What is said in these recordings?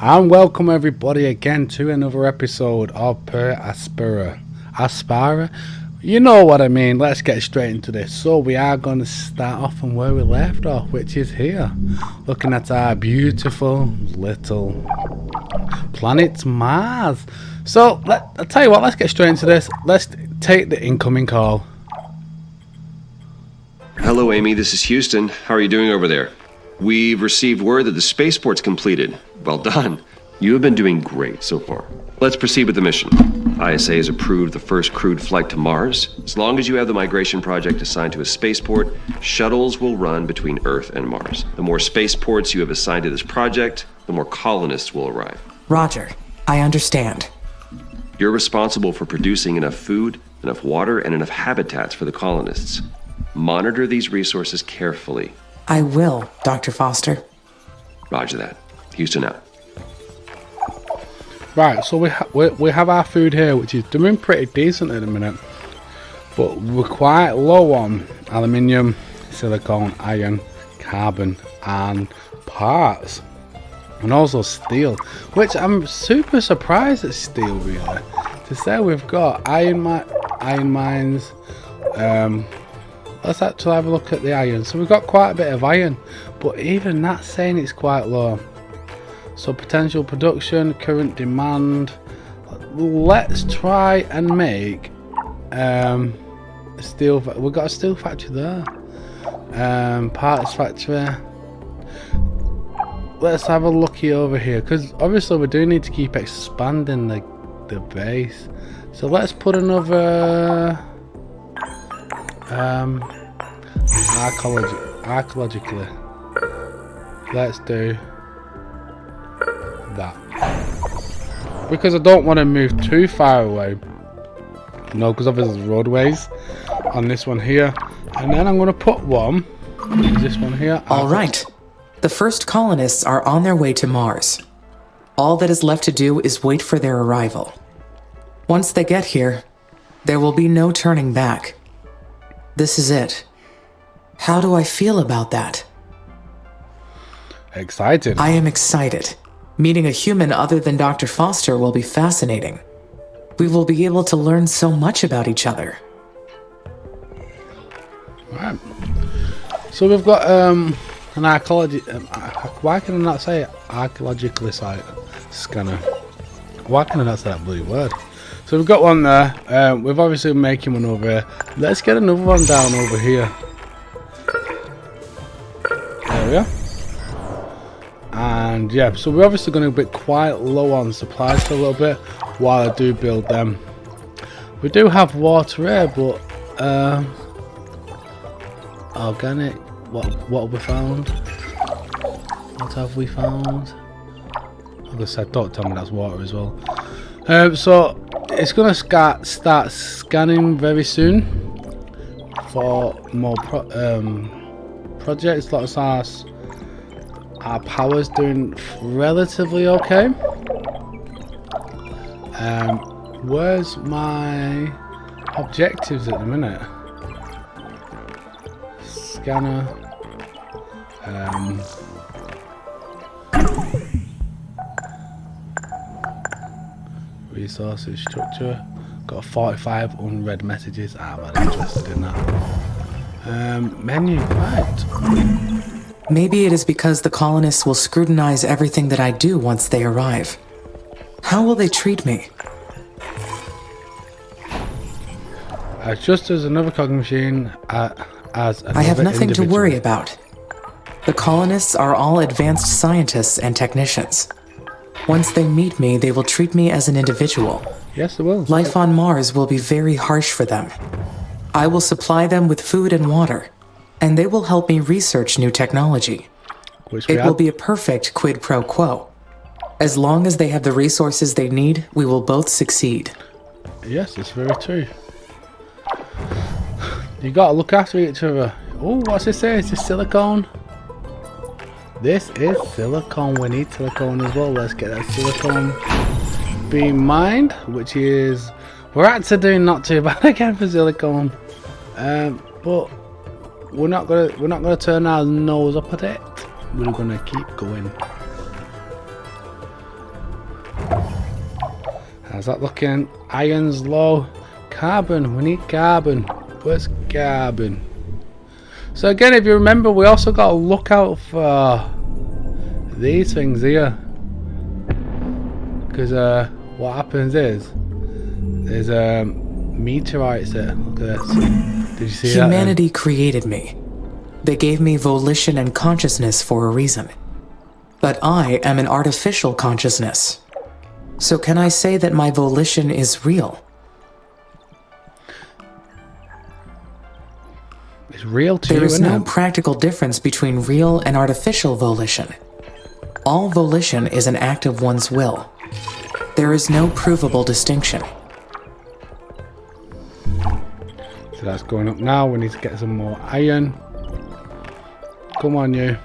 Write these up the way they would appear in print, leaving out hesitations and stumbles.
And welcome everybody again to another episode of Aspera. You know what I mean. Let's get straight into this. So we are going to start off from where we left off, which is here, looking at our beautiful little planet Mars. So I'll tell you what, let's get straight into this. Let's take the incoming call. Hello Amy, this is Houston. How are you doing over there? We've received word that the spaceport's completed. Well done. You have been doing great so far. Let's proceed with the mission. ISA has approved the first crewed flight to Mars. As long as you have the migration project assigned to a spaceport, shuttles will run between Earth and Mars. The more spaceports you have assigned to this project, the more colonists will arrive. Roger. I understand. You're responsible for producing enough food, enough water, and enough habitats for the colonists. Monitor these resources carefully. I will, Dr. Foster. Roger that. Houston out. Right, so we have our food here, which is doing pretty decent at the minute, but we're quite low on aluminium, silicon, iron, carbon, and parts, and also steel, which I'm super surprised at steel, really. To say we've got iron mines. Let's actually have a look at the iron. So we've got quite a bit of iron, but even that's saying it's quite low. So potential production, current demand. Let's try and make a steel. We've got a steel factory there. Parts factory. Let's have a looky over here, because obviously we do need to keep expanding the base. So let's put another archaeologically. Let's do that, because I don't want to move too far away. No, because obviously there's roadways on this one here, and then I'm going to put one. This one here. All right. The first colonists are on their way to Mars. All that is left to do is wait for their arrival. Once they get here, there will be no turning back. This is it. How do I feel about that? Excited. I am excited. Meeting a human other than Dr. Foster will be fascinating. We will be able to learn so much about each other. Right. So we've got an archaeology. Why can I not say archaeologically scanner? Why can I not say that bloody word? So we've got one there. We've obviously making one over here. Let's get another one down over here. There we are. And yeah, so we're obviously going to be quite low on supplies for a little bit while I do build them. We do have water here, but organic. What have we found? What have we found? Like I said, don't tell me that's water as well. So it's going to start scanning very soon for more projects. Like our power's doing relatively okay. Where's my objectives at the minute? Scanner. Resources, structure. Got 45 unread messages. I'm not interested in that. Menu, right. Maybe it is because the colonists will scrutinize everything that I do once they arrive. How will they treat me? Just as another cognition machine, as another I have nothing individual. to worry about. The colonists are all advanced scientists and technicians. Once they meet me, they will treat me as an individual. Yes, they will. Life on Mars will be very harsh for them. I will supply them with food and water, and they will help me research new technology. It will be a perfect quid pro quo. As long as they have the resources they need, we will both succeed. Yes, it's very true. You gotta look after each other. Oh, what's it say? Is this silicone? This is silicone. We need silicone as well. Let's get that silicone being mined, which is we're actually doing not too bad again for silicone. But we're not gonna turn our nose up at it. We're gonna keep going. How's that looking? Iron's low. Carbon. We need carbon. Where's carbon? So again, if you remember, we also got to look out for these things here. Because what happens is, there's meteorites there. Look at this. Did you see that? Humanity created me. They gave me volition and consciousness for a reason. But I am an artificial consciousness. So can I say that my volition is real? It's real to you, There is isn't no it? practical difference between real and artificial volition. All volition is an act of one's will. There is no provable distinction. So that's going up now. We need to get some more iron. Come on, you.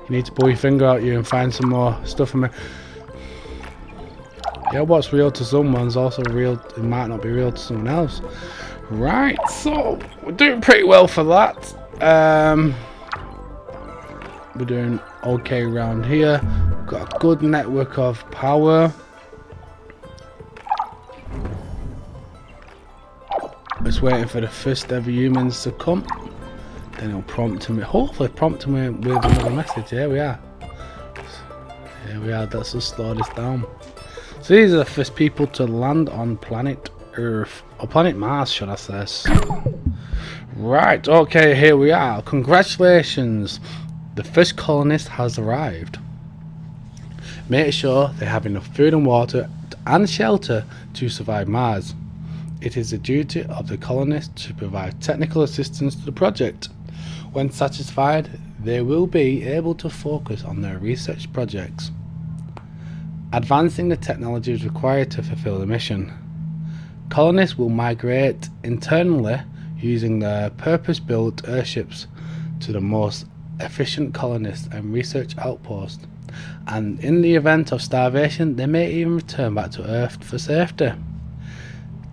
You need to pull your finger out, you, and find some more stuff for me. Yeah, what's real to someone's also real. It might not be real to someone else. Right, so we're doing pretty well for that. We're doing okay around here. Got a good network of power. Just waiting for the first ever humans to come. Then it'll prompt me. Hopefully prompt me with another message. Here we are. Here we are. Let's just slow this down. So these are the first people to land on planet Earth. Or planet Mars, should I say. Right, okay, here we are. Congratulations. The first colonist has arrived. Make sure they have enough food and water and shelter to survive Mars. It is the duty of the colonists to provide technical assistance to the project. When satisfied, they will be able to focus on their research projects. Advancing the technology is required to fulfill the mission. Colonists will migrate internally using their purpose-built airships to the most efficient colonists and research outpost, and in the event of starvation they may even return back to Earth for safety.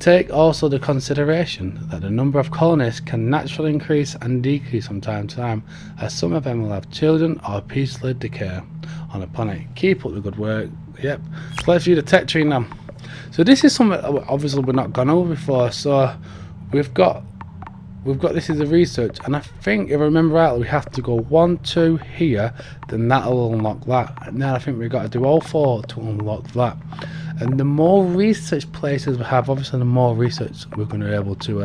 Take also the consideration that the number of colonists can naturally increase and decrease from time to time, as some of them will have children or peacefully decay on the planet. Keep up the good work. Yep. So let's view the tech tree now. So this is something obviously we've not gone over before. So we've got this is a research, and I think if I remember rightly, we have to go 1, 2 here, then that'll unlock that. And then I think we've got to do all 4 to unlock that. And the more research places we have, obviously the more research we're going to be able to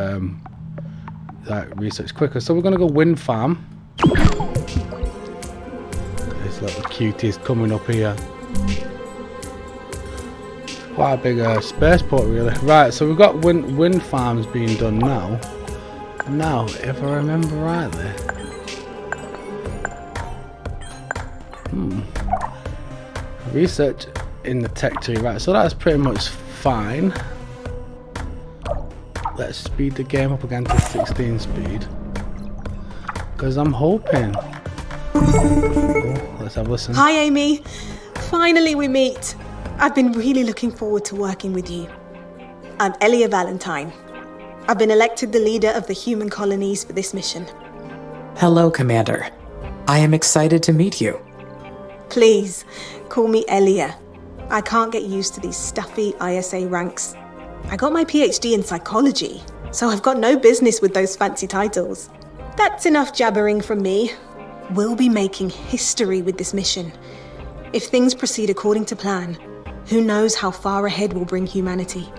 research quicker. So we're going to go wind farm. This little cutie's coming up here. Quite a big spaceport really. Right, so we've got wind farms being done now. Now, if I remember rightly, research in the tech tree, right? So that's pretty much fine. Let's speed the game up again to 16 speed, because I'm hoping. Oh, let's have a listen. Hi, Amy. Finally, we meet. I've been really looking forward to working with you. I'm Elia Valentine. I've been elected the leader of the human colonies for this mission. Hello, Commander. I am excited to meet you. Please, call me Elia. I can't get used to these stuffy ISA ranks. I got my PhD in psychology, so I've got no business with those fancy titles. That's enough jabbering from me. We'll be making history with this mission. If things proceed according to plan, who knows how far ahead we'll bring humanity.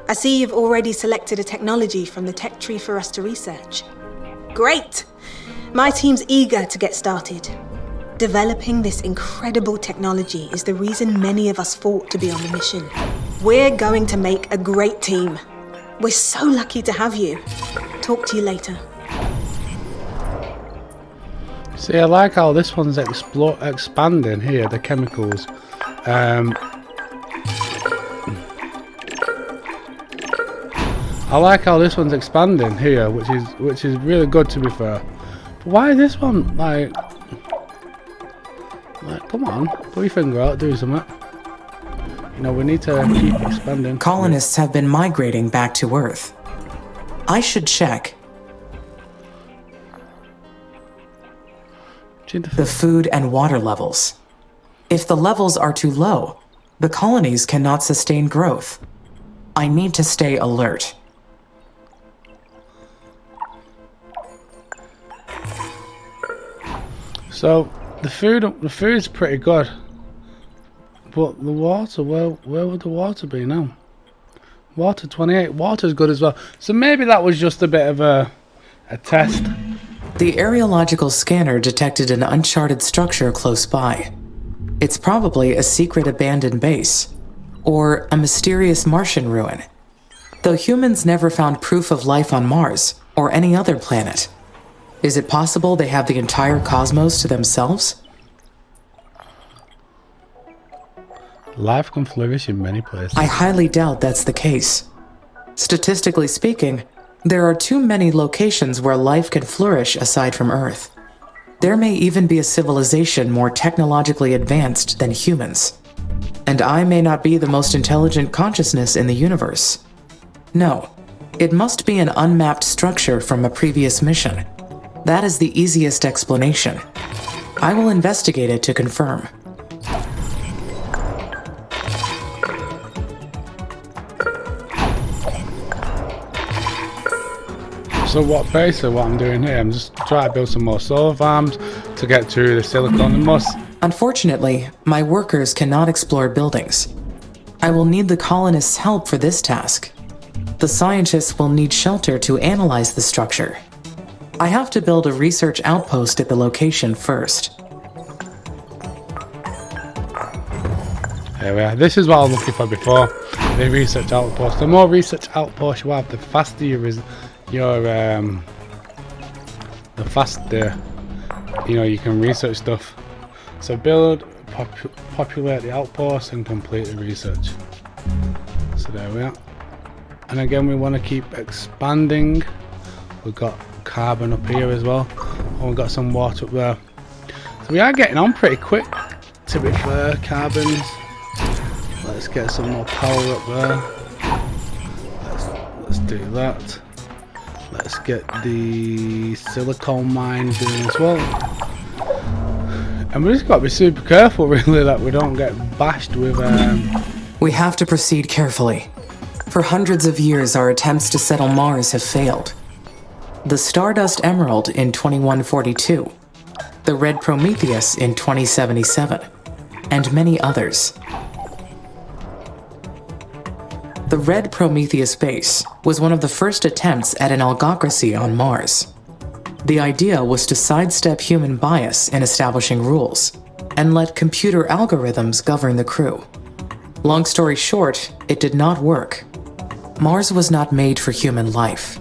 I see you've already selected a technology from the tech tree for us to research. Great! My team's eager to get started. Developing this incredible technology is the reason many of us fought to be on the mission. We're going to make a great team. We're so lucky to have you. Talk to you later. See, I like how this one's expanding here, the chemicals. I like how this one's expanding here, which is really good, to be fair. But why is this one like come on, put your finger out, do something. You know, we need to keep expanding. Colonists have been migrating back to Earth. I should check the food and water levels. If the levels are too low, The colonies cannot sustain growth. I need to stay alert. So the food's pretty good, but the water, where would the water be now? Water 28. Water's good as well. So maybe that was just a bit of a test. The areological scanner detected an uncharted structure close by. It's probably a secret abandoned base, or a mysterious Martian ruin. Though humans never found proof of life on Mars, or any other planet. Is it possible they have the entire cosmos to themselves? Life can flourish in many places. I highly doubt that's the case. Statistically speaking, there are too many locations where life can flourish aside from Earth. There may even be a civilization more technologically advanced than humans. And I may not be the most intelligent consciousness in the universe. No, it must be an unmapped structure from a previous mission. That is the easiest explanation. I will investigate it to confirm. So basically what I'm doing here, I'm just trying to build some more solar farms to get to the silicon and must. Unfortunately, my workers cannot explore buildings. I will need the colonists' help for this task. The scientists will need shelter to analyze the structure. I have to build a research outpost at the location first. There we are. This is what I was looking for before. The research outpost. The more research outposts you have, the faster the faster you can research stuff. So build, populate the outpost, and complete the research. So there we are. And again, we want to keep expanding. We've got carbon up here as well, and we've got some water up there. So we are getting on pretty quick, to be fair. Carbons. Let's get some more power up there. Let's do that. Let's get the silicone mine doing as well. And we just got to be super careful, really, that we don't get bashed with. We have to proceed carefully. For hundreds of years, our attempts to settle Mars have failed. The Stardust Emerald in 2142, the Red Prometheus in 2077, and many others. The Red Prometheus base was one of the first attempts at an algocracy on Mars. The idea was to sidestep human bias in establishing rules and let computer algorithms govern the crew. Long story short, it did not work. Mars was not made for human life.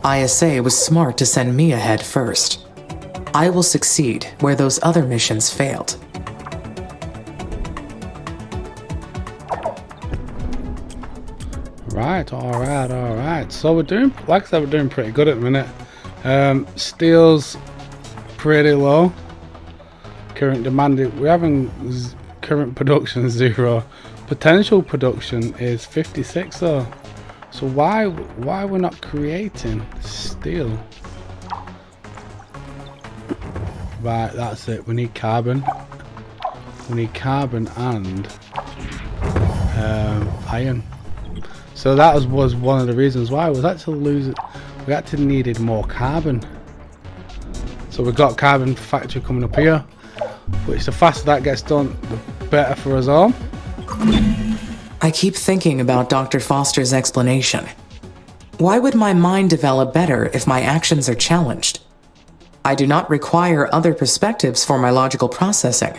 ISA was smart to send me ahead first. I will succeed where those other missions failed. Right, alright. So we're doing, like I said, we're doing pretty good at the minute. Steel's pretty low. Current demand, we're having current production 0. Potential production is 56 though. So why we're not creating steel? Right, that's it. We need carbon. We need carbon and iron. So that was one of the reasons why we actually needed more carbon. So we've got carbon factory coming up here, which the faster that gets done, the better for us all. I keep thinking about Dr. Foster's explanation. Why would my mind develop better if my actions are challenged? I do not require other perspectives for my logical processing.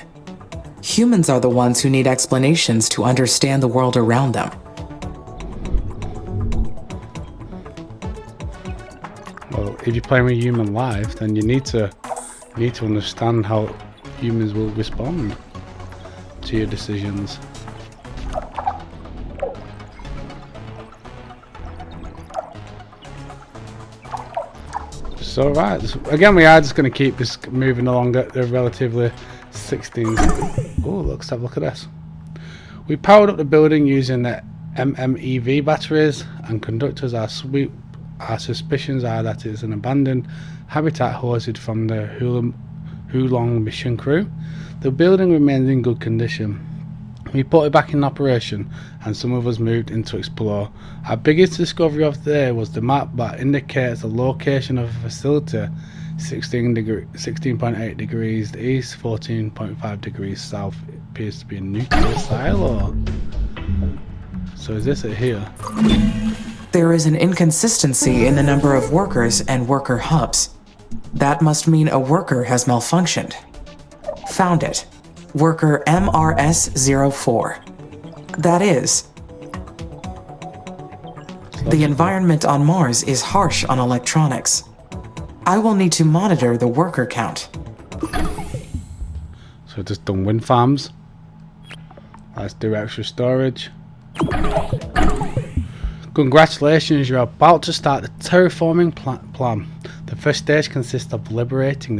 Humans are the ones who need explanations to understand the world around them. Well, if you're playing with human life, then you need to understand how humans will respond to your decisions. So right, again we are just going to keep this moving along at the relatively 16. Oh, let's have a look at this. We powered up the building using the MMEV batteries and conductors. Our suspicions are that it's an abandoned habitat hosted from the Hulong mission crew. The building remains in good condition. We put it back in operation and some of us moved in to explore. Our biggest discovery of the day was the map that indicates the location of a facility 16.8 degrees east, 14.5 degrees south. It appears to be a nuclear silo. So is this it here? There is an inconsistency in the number of workers and worker hubs. That must mean a worker has malfunctioned. Found it. Worker MRS-04. That is, the environment on Mars is harsh on electronics. I will need to monitor the worker count. So just done wind farms. Let's do extra storage. Congratulations, you're about to start the terraforming plan. The first stage consists of liberating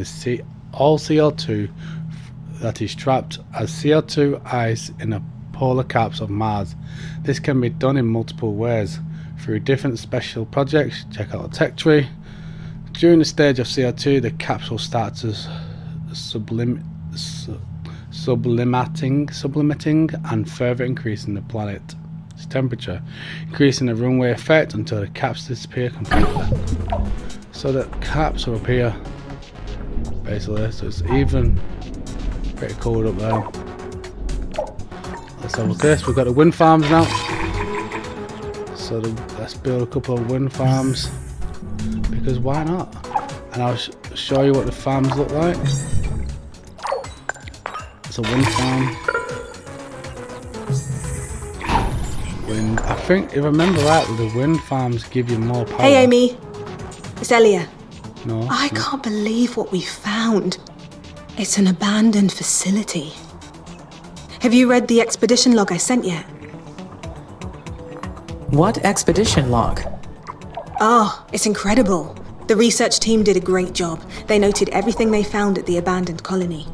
all CO2 that is trapped as CO2 ice in the polar caps of Mars. This can be done in multiple ways through different special projects. Check out the tech tree. During the stage of CO2, the caps will start to sublimating and further increasing the planet's temperature, increasing the runway effect until the caps disappear completely. So the caps will appear basically, so it's even. Pretty cold up there. Let's have a look at this. We've got the wind farms now. So let's build a couple of wind farms. Because why not? And I'll show you what the farms look like. It's a wind farm. Wind. I think, if I remember rightly, the wind farms give you more power. Hey, Amy. It's Elia. No. I can't believe what we found. It's an abandoned facility. Have you read the expedition log I sent yet? What expedition log? Oh, it's incredible. The research team did a great job. They noted everything they found at the abandoned colony.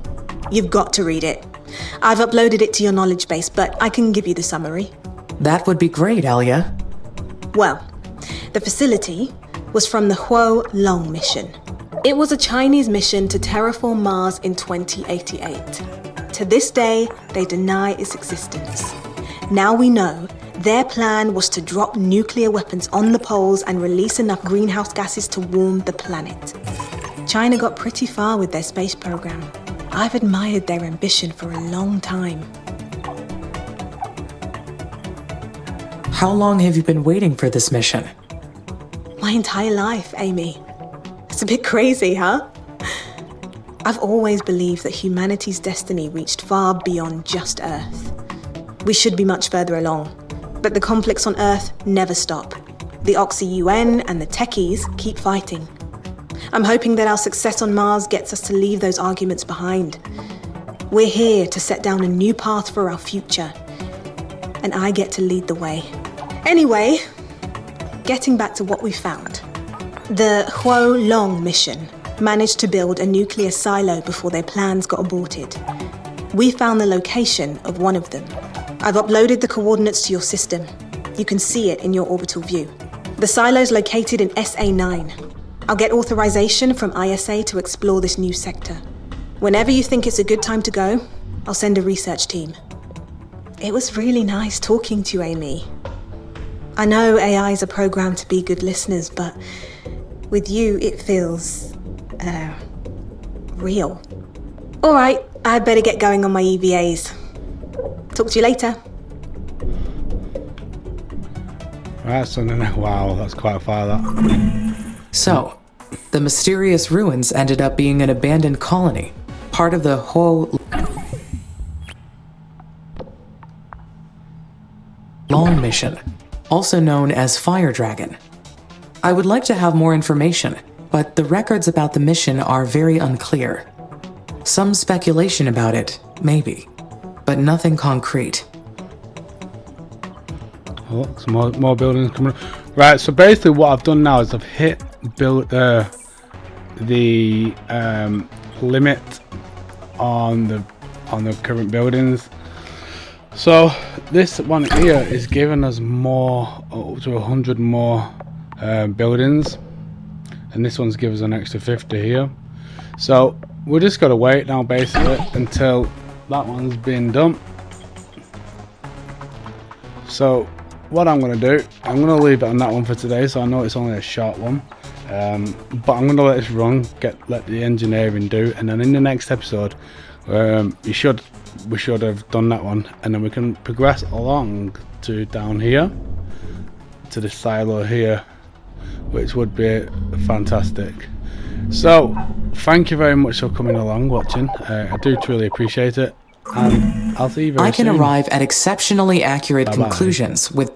You've got to read it. I've uploaded it to your knowledge base, but I can give you the summary. That would be great, Alia. Well, the facility was from the Huo Long mission. It was a Chinese mission to terraform Mars in 2088. To this day, they deny its existence. Now we know their plan was to drop nuclear weapons on the poles and release enough greenhouse gases to warm the planet. China got pretty far with their space program. I've admired their ambition for a long time. How long have you been waiting for this mission? My entire life, Amy. It's a bit crazy, huh? I've always believed that humanity's destiny reached far beyond just Earth. We should be much further along, but the conflicts on Earth never stop. The Oxy-UN and the techies keep fighting. I'm hoping that our success on Mars gets us to leave those arguments behind. We're here to set down a new path for our future, and I get to lead the way. Anyway, getting back to what we found. The Huo Long mission managed to build a nuclear silo before their plans got aborted. We found the location of one of them. I've uploaded the coordinates to your system. You can see it in your orbital view. The silo's located in SA9. I'll get authorization from ISA to explore this new sector. Whenever you think it's a good time to go, I'll send a research team. It was really nice talking to you, Amy. I know AIs are programmed to be good listeners, but with you, it feels, real. All right, I'd better get going on my EVAs. Talk to you later. Right, so then, wow, that's quite far, that. So, the mysterious ruins ended up being an abandoned colony, part of the Huo Long mission, also known as Fire Dragon. I would like to have more information, but the records about the mission are very unclear. Some speculation about it, maybe, but nothing concrete. Oh, some more buildings coming up. Right, so basically what I've done now is I've hit the limit on the current buildings. So this one here is giving us more, up to 100 more buildings, and this one's given us an extra 50 here. So we're just gotta wait now basically until that one's been done. So what I'm going to do, I'm going to leave it on that one for today, so I know it's only a short one. But I'm going to let this run, let the engineering do, and then in the next episode, we should have done that one, and then we can progress along to down here, to the silo here, which would be fantastic. So thank you very much for coming along, watching. I do truly appreciate it, and I'll see you very soon. I can arrive at exceptionally accurate Bye-bye. conclusions with